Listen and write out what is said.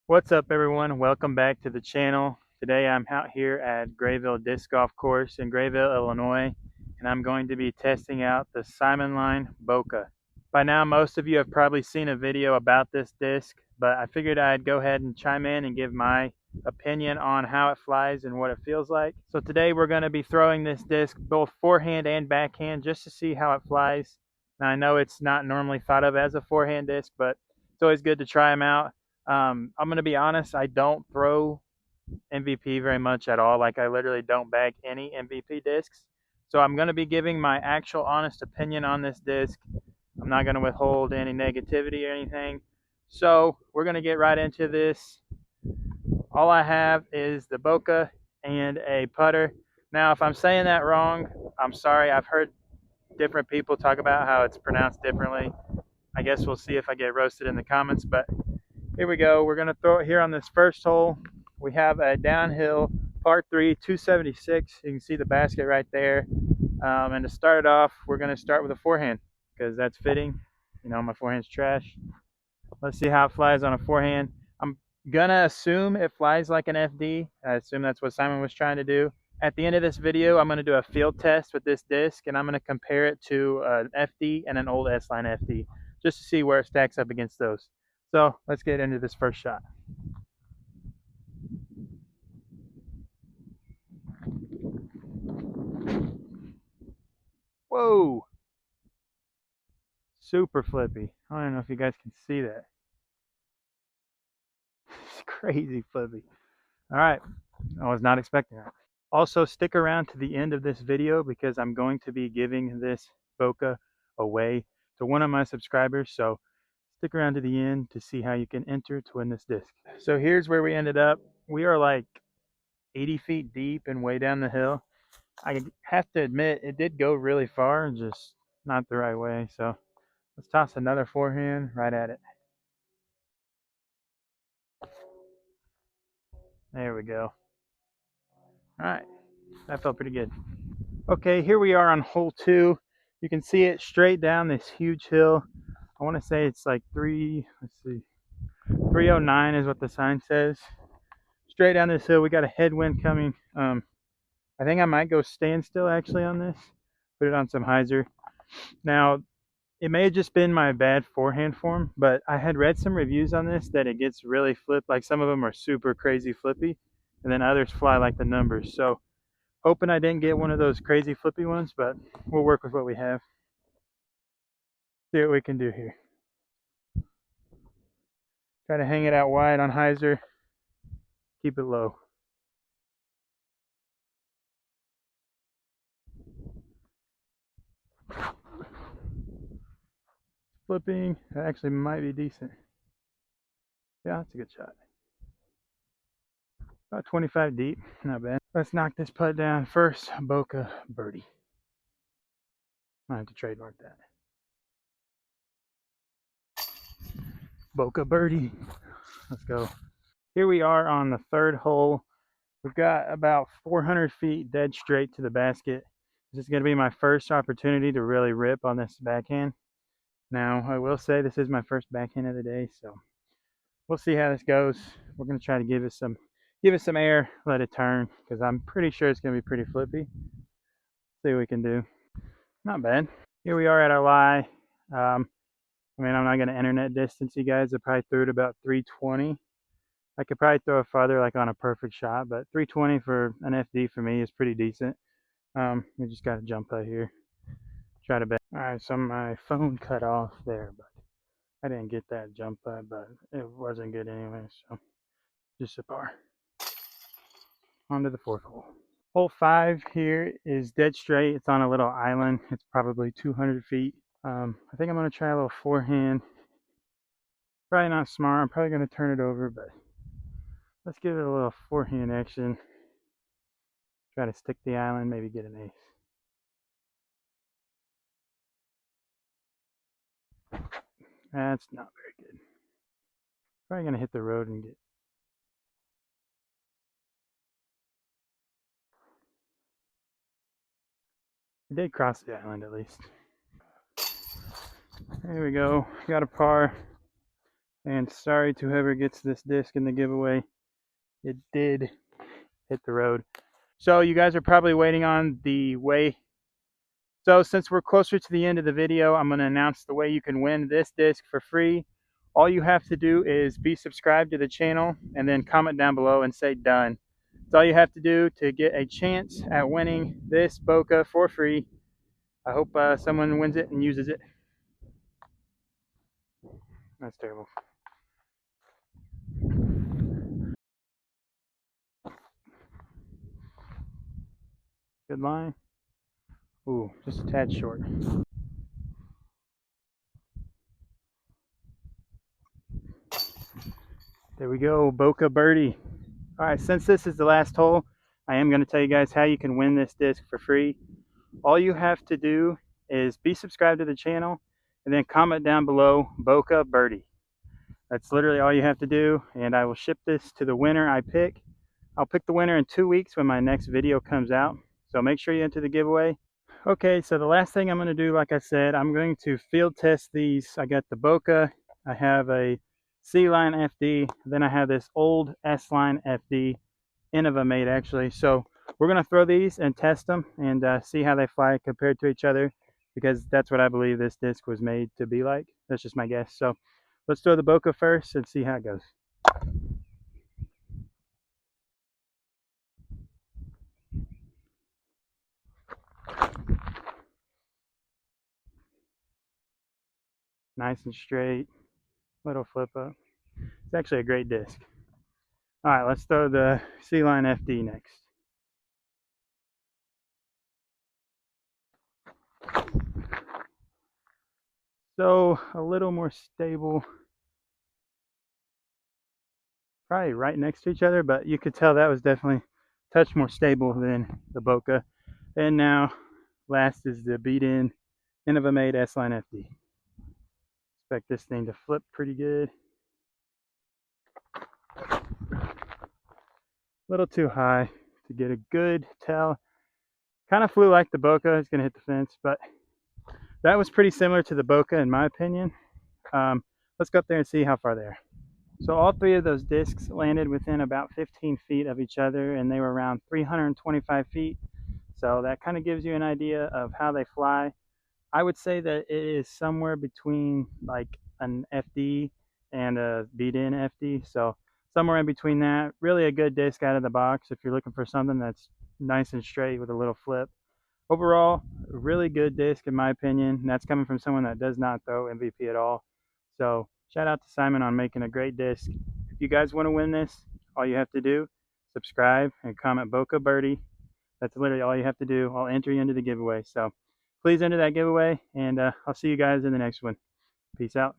What's up, everyone? Welcome back to the channel. Today I'm out here at Grayville Disc Golf Course in Grayville, Illinois, and I'm going to be testing out the Simon Line Bokeh. By now, most of you have probably seen a video about this disc, but I figured I'd go ahead and chime in and give my opinion on how it flies and what it feels like. So today we're going to be throwing this disc both forehand and backhand just to see how it flies. Now I know it's not normally thought of as a forehand disc, but it's always good to try them out. I'm going to be honest, I don't throw MVP very much at all. Like, I literally don't bag any MVP discs. So I'm going to be giving my actual honest opinion on this disc. I'm not going to withhold any negativity or anything. So we're going to get right into this. All I have is the Bokeh and a putter. Now, if I'm saying that wrong, I'm sorry. I've heard different people talk about how it's pronounced differently. I guess we'll see if I get roasted in the comments, but here we go. We're going to throw it here on this first hole. We have a downhill par 3, 276. You can see the basket right there. And to start it off, we're going to start with a forehand because that's fitting. You know, my forehand's trash. Let's see how it flies on a forehand. I'm going to assume it flies like an FD. I assume that's what Simon was trying to do. At the end of this video, I'm going to do a field test with this disc, and I'm going to compare it to an FD and an old S-Line FD just to see where it stacks up against those. So let's get into this first shot. Whoa! Super flippy. I don't know if you guys can see that. It's crazy flippy. All right, I was not expecting that. Also, stick around to the end of this video because I'm going to be giving this Bokeh away to one of my subscribers. So stick around to the end to see how you can enter to win this disc. So here's where we ended up. We are like 80 feet deep and way down the hill. I have to admit, it did go really far, just not the right way. So let's toss another forehand right at it. There we go. All right, that felt pretty good. Okay, here we are on hole 2. You can see it straight down this huge hill. I want to say it's like 309 is what the sign says. Straight down this hill, we got a headwind coming. I think I might go standstill actually on this. Put it on some hyzer. Now, it may have just been my bad forehand form, but I had read some reviews on this that it gets really flipped. Like, some of them are super crazy flippy, and then others fly like the numbers. So hoping I didn't get one of those crazy flippy ones, but we'll work with what we have. See what we can do here. Try to hang it out wide on hyzer. Keep it low. Flipping. That actually might be decent. Yeah, that's a good shot. About 25 deep. Not bad. Let's knock this putt down first. Bokeh birdie. I have to trademark that. Bokeh birdie. Let's go. Here we are on the third hole. We've got about 400 feet dead straight to the basket. This is going to be my first opportunity to really rip on this backhand. Now, I will say this is my first backhand of the day, so we'll see how this goes. We're going to try to give it some air, let it turn, because I'm pretty sure it's going to be pretty flippy. See what we can do. Not bad. Here we are at our lie. I mean, I'm not going to internet distance you guys. I probably threw it about 320. I could probably throw it farther, like on a perfect shot, but 320 for an FD for me is pretty decent. We just got to jump out here. Try to bet. All right, so my phone cut off there, but I didn't get that jump putt, but it wasn't good anyway, so just a par. On to the fourth hole. Hole 5 here is dead straight. It's on a little island. It's probably 200 feet. I think I'm going to try a little forehand. Probably not smart. I'm probably going to turn it over, but let's give it a little forehand action. Try to stick the island, maybe get an ace. That's not very good. Probably going to hit the road and get. I did cross the island at least. There we go. Got a par. And sorry to whoever gets this disc in the giveaway. It did hit the road. So you guys are probably waiting on the way. So since we're closer to the end of the video, I'm going to announce the way you can win this disc for free. All you have to do is be subscribed to the channel and then comment down below and say done. That's all you have to do to get a chance at winning this Bokeh for free. I hope someone wins it and uses it. That's terrible. Good line. Ooh, just a tad short. There we go, Bokeh birdie. All right, since this is the last hole, I am going to tell you guys how you can win this disc for free. All you have to do is be subscribed to the channel and then comment down below Bokeh birdie. That's literally all you have to do, and I will ship this to the winner I pick. I'll pick the winner in 2 weeks when my next video comes out, so make sure you enter the giveaway. Okay, so the last thing I'm going to do, like I said, I'm going to field test these. I got the Bokeh, I have a C-line FD, then I have this old S-line FD, Made actually. So we're going to throw these and test them and see how they fly compared to each other, because that's what I believe this disc was made to be like. That's just my guess. So let's throw the Bokeh first and see how it goes. Nice and straight, little flip up. It's actually a great disc. All right, let's throw the C-line FD next. So a little more stable, probably right next to each other, but you could tell that was definitely a touch more stable than the Bokeh. And now last is the beat-in Made S-line FD. Expect this thing to flip pretty good. A little too high to get a good tell. Kind of flew like the Bokeh. It's going to hit the fence, but that was pretty similar to the Bokeh in my opinion. Let's go up there and see how far they are. So all three of those discs landed within about 15 feet of each other, and they were around 325 feet. So that kind of gives you an idea of how they fly. I would say that it is somewhere between like an FD and a beat-in FD. So somewhere in between that. Really a good disc out of the box if you're looking for something that's nice and straight with a little flip. Overall, a really good disc in my opinion. And that's coming from someone that does not throw MVP at all. So shout out to Simon on making a great disc. If you guys want to win this, all you have to do, subscribe and comment Bokeh birdie. That's literally all you have to do. I'll enter you into the giveaway. So please enter that giveaway, and I'll see you guys in the next one. Peace out.